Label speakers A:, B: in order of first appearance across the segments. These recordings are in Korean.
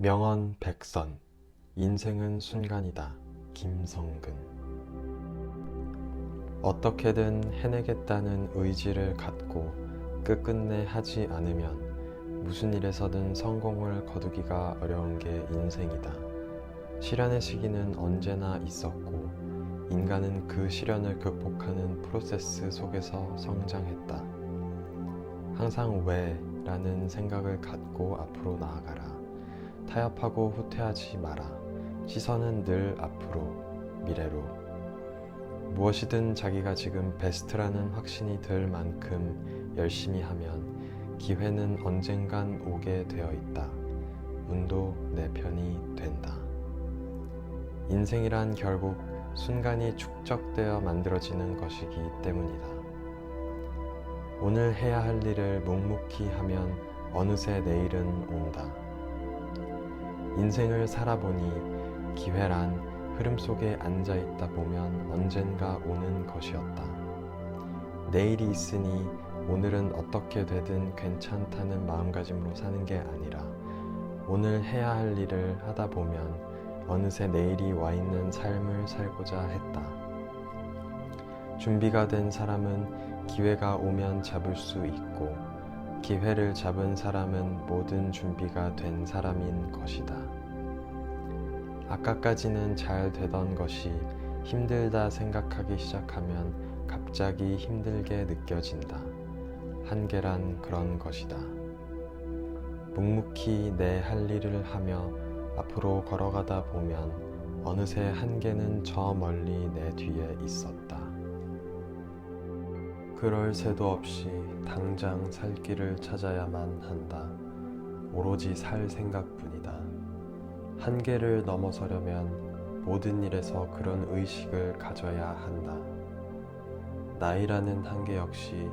A: 명언백선 인생은 순간이다. 김성근. 어떻게든 해내겠다는 의지를 갖고 끝끝내 하지 않으면 무슨 일에서든 성공을 거두기가 어려운 게 인생이다. 시련의 시기는 언제나 있었고 인간은 그 시련을 극복하는 프로세스 속에서 성장했다. 항상 왜? 라는 생각을 갖고 앞으로 나아가라. 타협하고 후퇴하지 마라. 시선은 늘 앞으로, 미래로. 무엇이든 자기가 지금 베스트라는 확신이 들 만큼 열심히 하면 기회는 언젠간 오게 되어 있다. 운도 내 편이 된다. 인생이란 결국 순간이 축적되어 만들어지는 것이기 때문이다. 오늘 해야 할 일을 묵묵히 하면 어느새 내일은 온다. 인생을 살아보니 기회란 흐름 속에 앉아있다 보면 언젠가 오는 것이었다. 내일이 있으니 오늘은 어떻게 되든 괜찮다는 마음가짐으로 사는 게 아니라 오늘 해야 할 일을 하다 보면 어느새 내일이 와 있는 삶을 살고자 했다. 준비가 된 사람은 기회가 오면 잡을 수 있고 기회를 잡은 사람은 모든 준비가 된 사람인 것이다. 아까까지는 잘 되던 것이 힘들다 생각하기 시작하면 갑자기 힘들게 느껴진다. 한계란 그런 것이다. 묵묵히 내 할 일을 하며 앞으로 걸어가다 보면 어느새 한계는 저 멀리 내 뒤에 있었다. 그럴 새도 없이 당장 살 길을 찾아야만 한다. 오로지 살 생각뿐이다. 한계를 넘어서려면 모든 일에서 그런 의식을 가져야 한다. 나이라는 한계 역시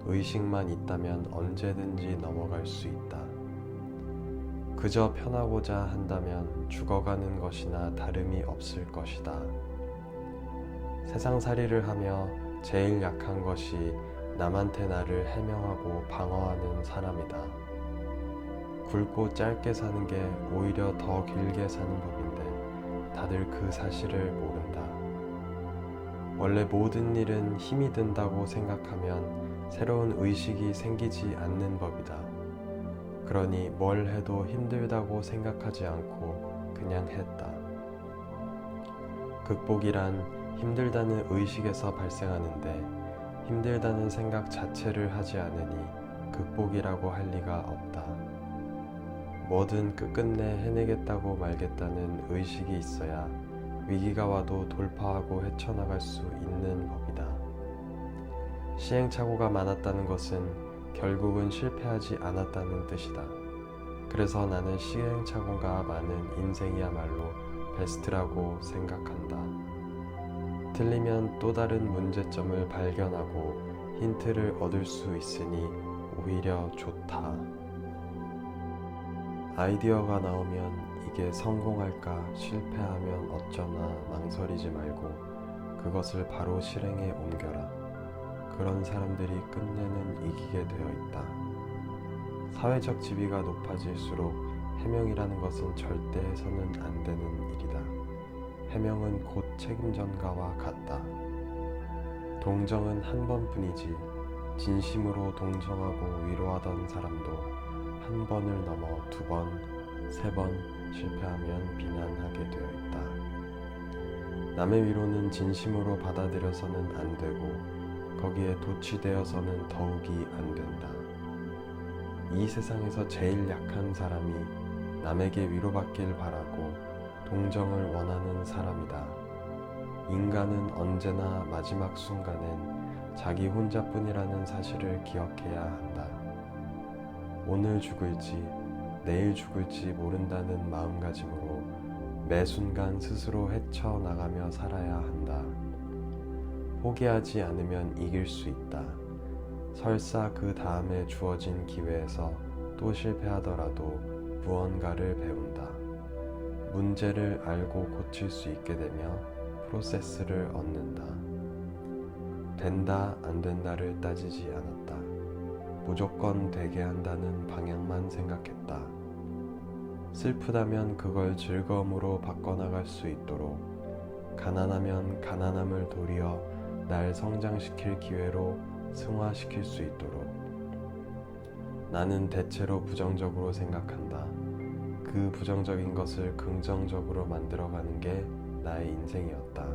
A: 의식만 있다면 언제든지 넘어갈 수 있다. 그저 편하고자 한다면 죽어가는 것이나 다름이 없을 것이다. 세상살이를 하며 제일 약한 것이 남한테 나를 해명하고 방어하는 사람이다. 굵고 짧게 사는 게 오히려 더 길게 사는 법인데 다들 그 사실을 모른다. 원래 모든 일은 힘이 든다고 생각하면 새로운 의식이 생기지 않는 법이다. 그러니 뭘 해도 힘들다고 생각하지 않고 그냥 했다. 극복이란 힘들다는 의식에서 발생하는데 힘들다는 생각 자체를 하지 않으니 극복이라고 할 리가 없다. 뭐든 끝끝내 해내겠다고 말겠다는 의식이 있어야 위기가 와도 돌파하고 헤쳐나갈 수 있는 법이다. 시행착오가 많았다는 것은 결국은 실패하지 않았다는 뜻이다. 그래서 나는 시행착오가 많은 인생이야말로 베스트라고 생각한다. 틀리면 또 다른 문제점을 발견하고 힌트를 얻을 수 있으니 오히려 좋다. 아이디어가 나오면 이게 성공할까 실패하면 어쩌나 망설이지 말고 그것을 바로 실행에 옮겨라. 그런 사람들이 끝내는 이기게 되어 있다. 사회적 지위가 높아질수록 해명이라는 것은 절대 해서는 안 되는 일이다. 해명은 곧 책임전가와 같다. 동정은 한 번뿐이지 진심으로 동정하고 위로하던 사람도 한 번을 넘어 두 번, 세 번 실패하면 비난하게 되어 있다. 남의 위로는 진심으로 받아들여서는 안 되고 거기에 도취되어서는 더욱이 안 된다. 이 세상에서 제일 약한 사람이 남에게 위로받길 바라고 동정을 원하는 사람이다. 인간은 언제나 마지막 순간엔 자기 혼자뿐이라는 사실을 기억해야 한다. 오늘 죽을지 내일 죽을지 모른다는 마음가짐으로 매 순간 스스로 헤쳐나가며 살아야 한다. 포기하지 않으면 이길 수 있다. 설사 그 다음에 주어진 기회에서 또 실패하더라도 무언가를 배운다. 문제를 알고 고칠 수 있게 되며 프로세스를 얻는다. 된다 안 된다를 따지지 않았다. 무조건 되게 한다는 방향만 생각했다. 슬프다면 그걸 즐거움으로 바꿔나갈 수 있도록, 가난하면 가난함을 도리어 날 성장시킬 기회로 승화시킬 수 있도록. 나는 대체로 부정적으로 생각한다. 그 부정적인 것을 긍정적으로 만들어가는 게 나의 인생이었다.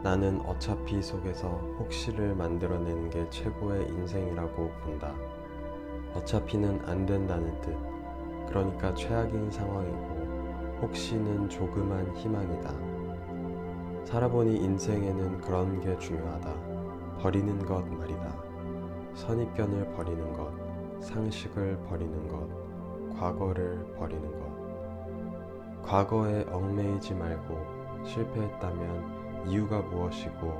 A: 나는 어차피 속에서 혹시를 만들어내는 게 최고의 인생이라고 본다. 어차피는 안 된다는 뜻. 그러니까 최악인 상황이고 혹시는 조그만 희망이다. 살아보니 인생에는 그런 게 중요하다. 버리는 것 말이다. 선입견을 버리는 것, 상식을 버리는 것, 과거를 버리는 것. 과거에 얽매이지 말고 실패했다면 이유가 무엇이고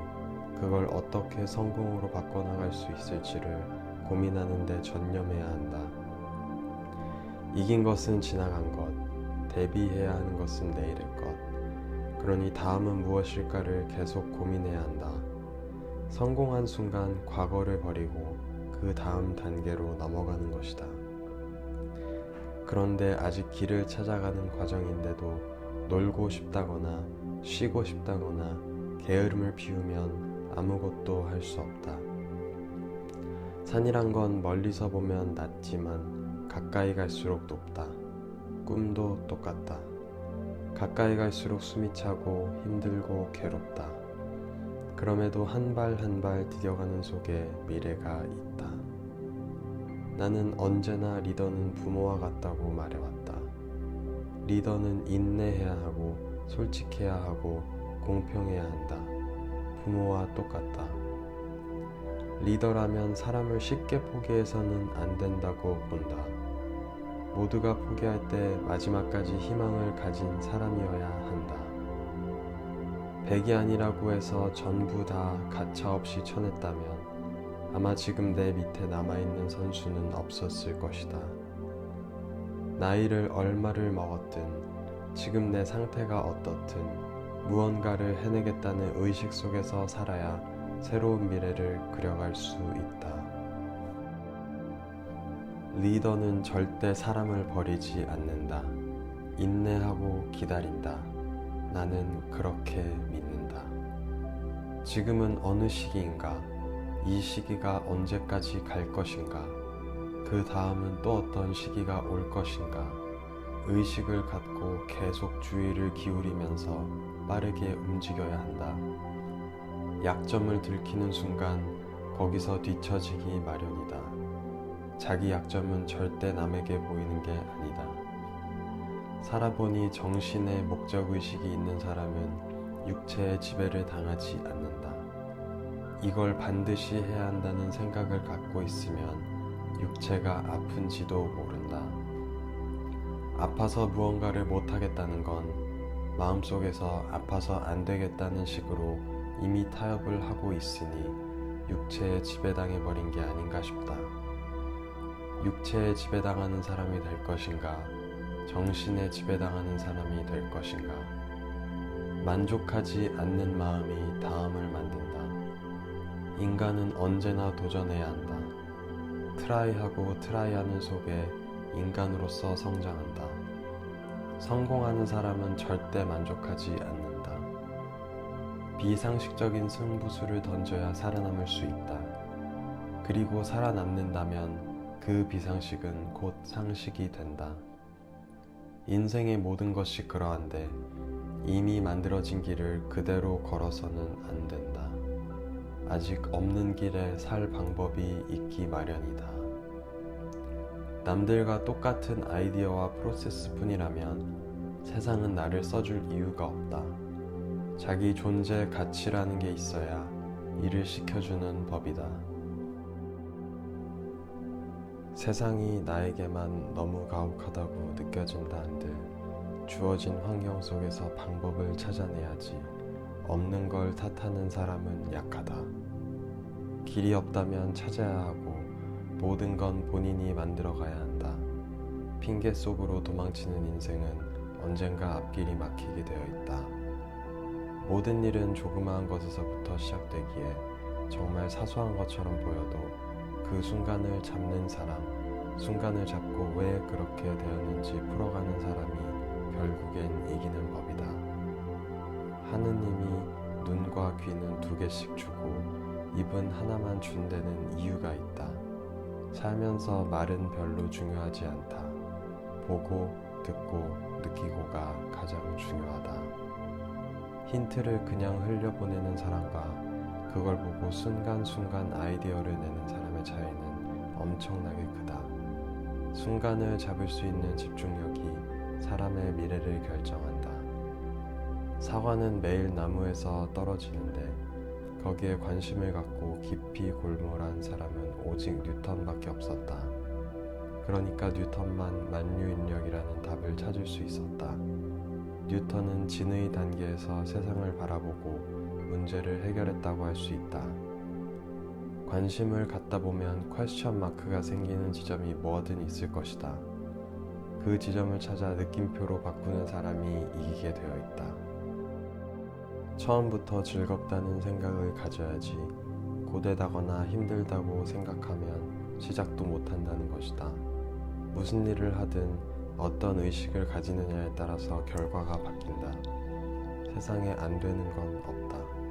A: 그걸 어떻게 성공으로 바꿔나갈 수 있을지를 고민하는 데 전념해야 한다. 이긴 것은 지나간 것, 대비해야 하는 것은 내일의 것. 그러니 다음은 무엇일까를 계속 고민해야 한다. 성공한 순간 과거를 버리고 그 다음 단계로 넘어가는 것이다. 그런데 아직 길을 찾아가는 과정인데도 놀고 싶다거나 쉬고 싶다거나 게으름을 피우면 아무것도 할 수 없다. 산이란 건 멀리서 보면 낮지만 가까이 갈수록 높다. 꿈도 똑같다. 가까이 갈수록 숨이 차고 힘들고 괴롭다. 그럼에도 한 발 한 발 디뎌가는 속에 미래가 있다. 나는 언제나 리더는 부모와 같다고 말해왔다. 리더는 인내해야 하고 솔직해야 하고 공평해야 한다. 부모와 똑같다. 리더라면 사람을 쉽게 포기해서는 안 된다고 본다. 모두가 포기할 때 마지막까지 희망을 가진 사람이어야 한다. 100이 아니라고 해서 전부 다 가차없이 쳐냈다면 아마 지금 내 밑에 남아있는 선수는 없었을 것이다. 나이를 얼마를 먹었든 지금 내 상태가 어떻든 무언가를 해내겠다는 의식 속에서 살아야 새로운 미래를 그려갈 수 있다. 리더는 절대 사람을 버리지 않는다. 인내하고 기다린다. 나는 그렇게 믿는다. 지금은 어느 시기인가? 이 시기가 언제까지 갈 것인가? 그 다음은 또 어떤 시기가 올 것인가? 의식을 갖고 계속 주의를 기울이면서 빠르게 움직여야 한다. 약점을 들키는 순간 거기서 뒤처지기 마련이다. 자기 약점은 절대 남에게 보이는 게 아니다. 살아보니 정신의 목적의식이 있는 사람은 육체의 지배를 당하지 않는다. 이걸 반드시 해야 한다는 생각을 갖고 있으면 육체가 아픈지도 모른다. 아파서 무언가를 못하겠다는 건 마음속에서 아파서 안 되겠다는 식으로 이미 타협을 하고 있으니 육체에 지배당해버린 게 아닌가 싶다. 육체에 지배당하는 사람이 될 것인가? 정신에 지배당하는 사람이 될 것인가? 만족하지 않는 마음이 다음을 만든다. 인간은 언제나 도전해야 한다. 트라이하고 트라이하는 속에 인간으로서 성장한다. 성공하는 사람은 절대 만족하지 않는다. 비상식적인 승부수를 던져야 살아남을 수 있다. 그리고 살아남는다면 그 비상식은 곧 상식이 된다. 인생의 모든 것이 그러한데 이미 만들어진 길을 그대로 걸어서는 안 된다. 아직 없는 길에 살 방법이 있기 마련이다. 남들과 똑같은 아이디어와 프로세스 뿐이라면 세상은 나를 써줄 이유가 없다. 자기 존재 가치라는 게 있어야 일을 시켜주는 법이다. 세상이 나에게만 너무 가혹하다고 느껴진다 한들 주어진 환경 속에서 방법을 찾아내야지. 없는 걸 탓하는 사람은 약하다. 길이 없다면 찾아야 하고 모든 건 본인이 만들어가야 한다. 핑계 속으로 도망치는 인생은 언젠가 앞길이 막히게 되어 있다. 모든 일은 조그마한 것에서부터 시작되기에 정말 사소한 것처럼 보여도 그 순간을 잡는 사람, 순간을 잡고 왜 그렇게 되었는지 풀어가는 사람이 결국엔 이기는 법이다. 하느님이 눈과 귀는 2개씩 주고 입은 하나만 준 데는 이유가 있다. 살면서 말은 별로 중요하지 않다. 보고, 듣고, 느끼고가 가장 중요하다. 힌트를 그냥 흘려보내는 사람과 그걸 보고 순간순간 아이디어를 내는 사람의 차이는 엄청나게 크다. 순간을 잡을 수 있는 집중력이 사람의 미래를 결정한다. 사과는 매일 나무에서 떨어지는데 거기에 관심을 갖고 깊이 골몰한 사람은 오직 뉴턴밖에 없었다. 그러니까 뉴턴만 만유인력이라는 답을 찾을 수 있었다. 뉴턴은 진의 단계에서 세상을 바라보고 문제를 해결했다고 할 수 있다. 관심을 갖다 보면 퀘스천 마크가 생기는 지점이 뭐든 있을 것이다. 그 지점을 찾아 느낌표로 바꾸는 사람이 이기게 되어 있다. 처음부터 즐겁다는 생각을 가져야지 고되다거나 힘들다고 생각하면 시작도 못한다는 것이다. 무슨 일을 하든 어떤 의식을 가지느냐에 따라서 결과가 바뀐다. 세상에 안 되는 건 없다.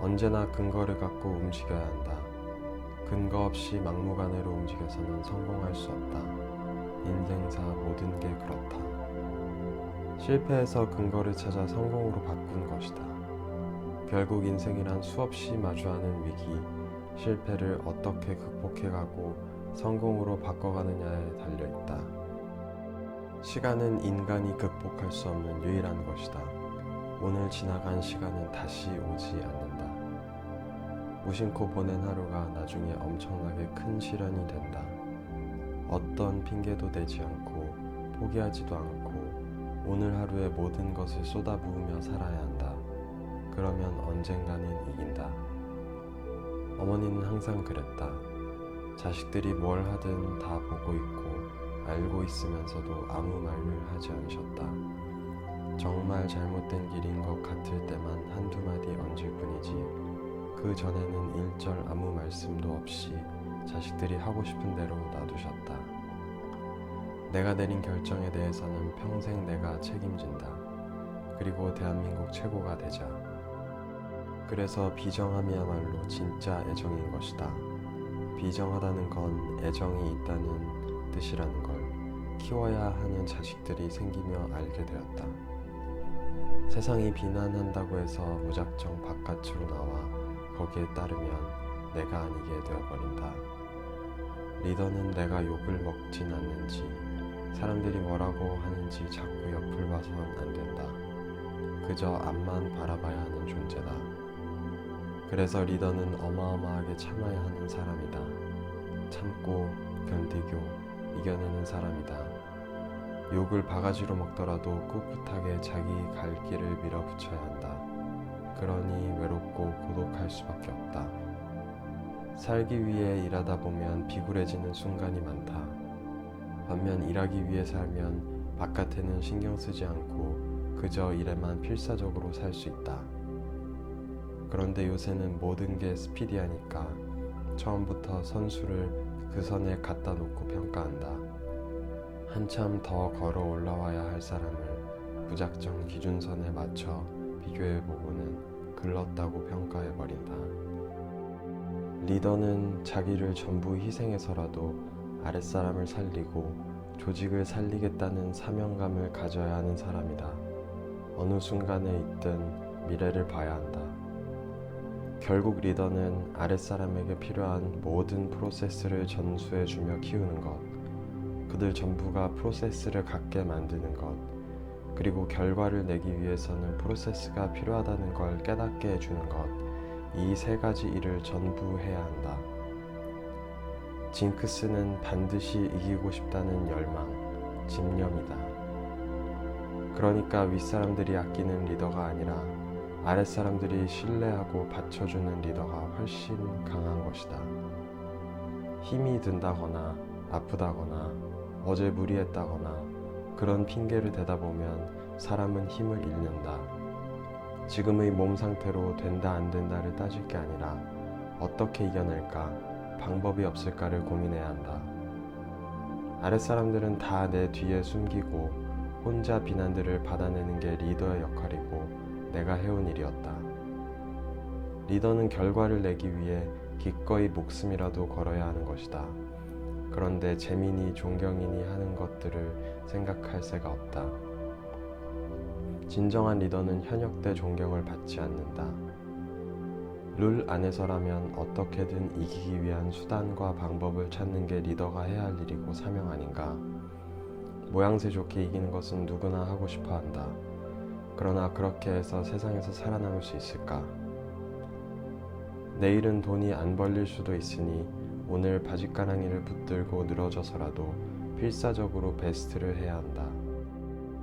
A: 언제나 근거를 갖고 움직여야 한다. 근거 없이 막무가내로 움직여서는 성공할 수 없다. 인생사 모든 게 그렇다. 실패해서 근거를 찾아 성공으로 바꾼 것이다. 결국 인생이란 수없이 마주하는 위기, 실패를 어떻게 극복해가고 성공으로 바꿔가느냐에 달려있다. 시간은 인간이 극복할 수 없는 유일한 것이다. 오늘 지나간 시간은 다시 오지 않는다. 무심코 보낸 하루가 나중에 엄청나게 큰 시련이 된다. 어떤 핑계도 대지 않고 포기하지도 않고 오늘 하루의 모든 것을 쏟아부으며 살아야 한다. 그러면 언젠가는 이긴다. 어머니는 항상 그랬다. 자식들이 뭘 하든 다 보고 있고 알고 있으면서도 아무 말을 하지 않으셨다. 정말 잘못된 길인 것 같을 때만 한두 마디 얹을 뿐이지 그 전에는 일절 아무 말씀도 없이 자식들이 하고 싶은 대로 놔두셨다. 내가 내린 결정에 대해서는 평생 내가 책임진다. 그리고 대한민국 최고가 되자. 그래서 비정함이야말로 진짜 애정인 것이다. 비정하다는 건 애정이 있다는 뜻이라는 걸 키워야 하는 자식들이 생기며 알게 되었다. 세상이 비난한다고 해서 무작정 바깥으로 나와 거기에 따르면 내가 아니게 되어버린다. 리더는 내가 욕을 먹진 않는지 사람들이 뭐라고 하는지 자꾸 옆을 봐선 안 된다. 그저 앞만 바라봐야 하는 존재다. 그래서 리더는 어마어마하게 참아야 하는 사람이다. 참고 견디고 이겨내는 사람이다. 욕을 바가지로 먹더라도 꿋꿋하게 자기 갈 길을 밀어붙여야 한다. 그러니 외롭고 고독할 수밖에 없다. 살기 위해 일하다 보면 비굴해지는 순간이 많다. 반면 일하기 위해 살면 바깥에는 신경 쓰지 않고 그저 일에만 필사적으로 살 수 있다. 그런데 요새는 모든 게 스피디하니까 처음부터 선수를 그 선에 갖다 놓고 평가한다. 한참 더 걸어 올라와야 할 사람을 무작정 기준선에 맞춰 비교해보고는 글렀다고 평가해버린다. 리더는 자기를 전부 희생해서라도 아랫사람을 살리고 조직을 살리겠다는 사명감을 가져야 하는 사람이다. 어느 순간에 있든 미래를 봐야 한다. 결국 리더는 아랫사람에게 필요한 모든 프로세스를 전수해주며 키우는 것, 그들 전부가 프로세스를 갖게 만드는 것, 그리고 결과를 내기 위해서는 프로세스가 필요하다는 걸 깨닫게 해주는 것, 이 3가지 일을 전부 해야 한다. 징크스는 반드시 이기고 싶다는 열망, 집념이다. 그러니까 윗사람들이 아끼는 리더가 아니라 아랫사람들이 신뢰하고 받쳐주는 리더가 훨씬 강한 것이다. 힘이 든다거나 아프다거나 어제 무리했다거나 그런 핑계를 대다 보면 사람은 힘을 잃는다. 지금의 몸 상태로 된다 안 된다를 따질 게 아니라 어떻게 이겨낼까, 방법이 없을까를 고민해야 한다. 아랫사람들은 다 내 뒤에 숨기고 혼자 비난들을 받아내는 게 리더의 역할이고 내가 해온 일이었다. 리더는 결과를 내기 위해 기꺼이 목숨이라도 걸어야 하는 것이다. 그런데 재민이 존경인이 하는 것들을 생각할 새가 없다. 진정한 리더는 현역대 존경을 받지 않는다. 룰 안에서라면 어떻게든 이기기 위한 수단과 방법을 찾는 게 리더가 해야 할 일이고 사명 아닌가. 모양새 좋게 이기는 것은 누구나 하고 싶어 한다. 그러나 그렇게 해서 세상에서 살아남을 수 있을까? 내일은 돈이 안 벌릴 수도 있으니 오늘 바짓가랑이를 붙들고 늘어져서라도 필사적으로 베스트를 해야 한다.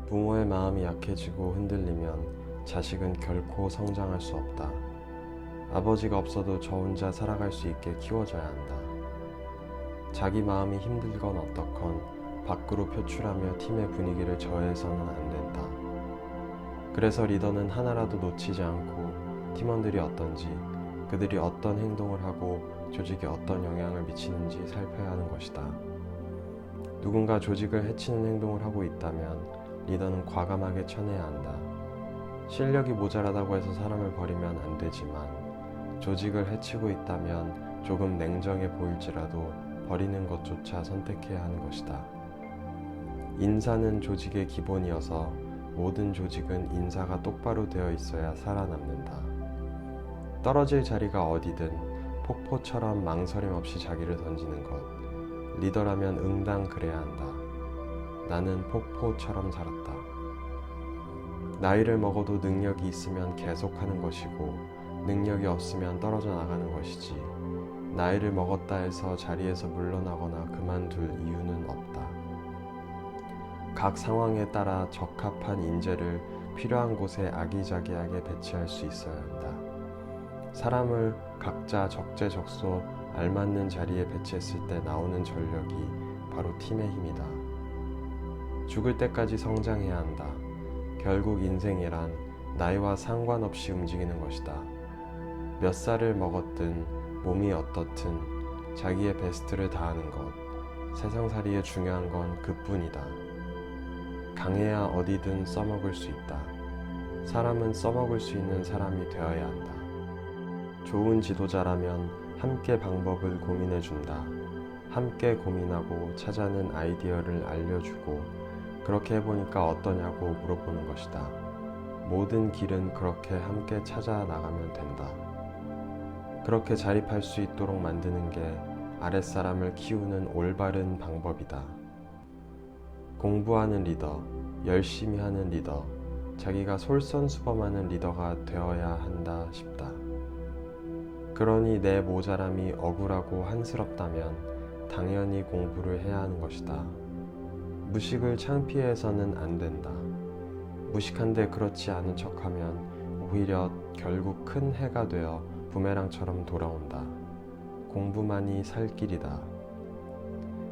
A: 부모의 마음이 약해지고 흔들리면 자식은 결코 성장할 수 없다. 아버지가 없어도 저 혼자 살아갈 수 있게 키워줘야 한다. 자기 마음이 힘들건 어떻건 밖으로 표출하며 팀의 분위기를 저해서는 안 된다. 그래서 리더는 하나라도 놓치지 않고 팀원들이 어떤지, 그들이 어떤 행동을 하고 조직에 어떤 영향을 미치는지 살펴야 하는 것이다. 누군가 조직을 해치는 행동을 하고 있다면 리더는 과감하게 쳐내야 한다. 실력이 모자라다고 해서 사람을 버리면 안 되지만 조직을 해치고 있다면 조금 냉정해 보일지라도 버리는 것조차 선택해야 하는 것이다. 인사는 조직의 기본이어서 모든 조직은 인사가 똑바로 되어 있어야 살아남는다. 떨어질 자리가 어디든 폭포처럼 망설임 없이 자기를 던지는 것. 리더라면 응당 그래야 한다. 나는 폭포처럼 살았다. 나이를 먹어도 능력이 있으면 계속하는 것이고 능력이 없으면 떨어져 나가는 것이지 나이를 먹었다 해서 자리에서 물러나거나 그만둘 이유는 없다. 각 상황에 따라 적합한 인재를 필요한 곳에 아기자기하게 배치할 수 있어야 한다. 사람을 각자 적재적소 알맞는 자리에 배치했을 때 나오는 전력이 바로 팀의 힘이다. 죽을 때까지 성장해야 한다. 결국 인생이란 나이와 상관없이 움직이는 것이다. 몇 살을 먹었든 몸이 어떻든 자기의 베스트를 다하는 것. 세상살이에 중요한 건 그뿐이다. 강해야 어디든 써먹을 수 있다. 사람은 써먹을 수 있는 사람이 되어야 한다. 좋은 지도자라면 함께 방법을 고민해준다. 함께 고민하고 찾아낸 아이디어를 알려주고 그렇게 해보니까 어떠냐고 물어보는 것이다. 모든 길은 그렇게 함께 찾아 나가면 된다. 그렇게 자립할 수 있도록 만드는 게 아랫사람을 키우는 올바른 방법이다. 공부하는 리더, 열심히 하는 리더, 자기가 솔선수범하는 리더가 되어야 한다 싶다. 그러니 내 모자람이 억울하고 한스럽다면 당연히 공부를 해야 하는 것이다. 무식을 창피해서는 안 된다. 무식한데 그렇지 않은 척하면 오히려 결국 큰 해가 되어 부메랑처럼 돌아온다. 공부만이 살 길이다.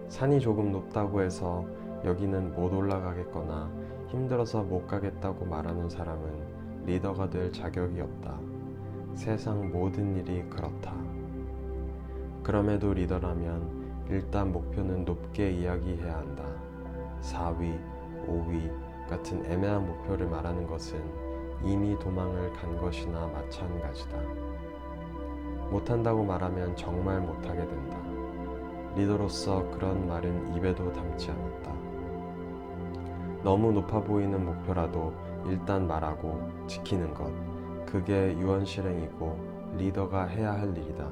A: 산이 조금 높다고 해서 여기는 못 올라가겠거나 힘들어서 못 가겠다고 말하는 사람은 리더가 될 자격이 없다. 세상 모든 일이 그렇다. 그럼에도 리더라면 일단 목표는 높게 이야기해야 한다. 4위, 5위 같은 애매한 목표를 말하는 것은 이미 도망을 간 것이나 마찬가지다. 못한다고 말하면 정말 못하게 된다. 리더로서 그런 말은 입에도 담지 않았다. 너무 높아 보이는 목표라도 일단 말하고 지키는 것, 그게 유언실행이고 리더가 해야 할 일이다.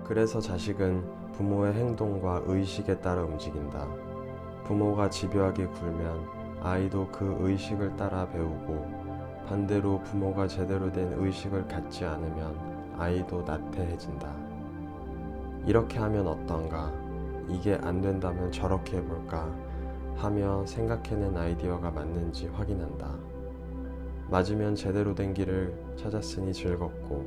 A: 그래서 자식은 부모의 행동과 의식에 따라 움직인다. 부모가 집요하게 굴면 아이도 그 의식을 따라 배우고 반대로 부모가 제대로 된 의식을 갖지 않으면 아이도 나태해진다. 이렇게 하면 어떤가? 이게 안 된다면 저렇게 해볼까? 하며 생각해낸 아이디어가 맞는지 확인한다. 맞으면 제대로 된 길을 찾았으니 즐겁고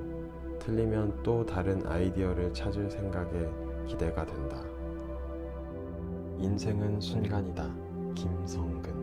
A: 틀리면 또 다른 아이디어를 찾을 생각에 기대가 된다. 인생은 순간이다. 김성근.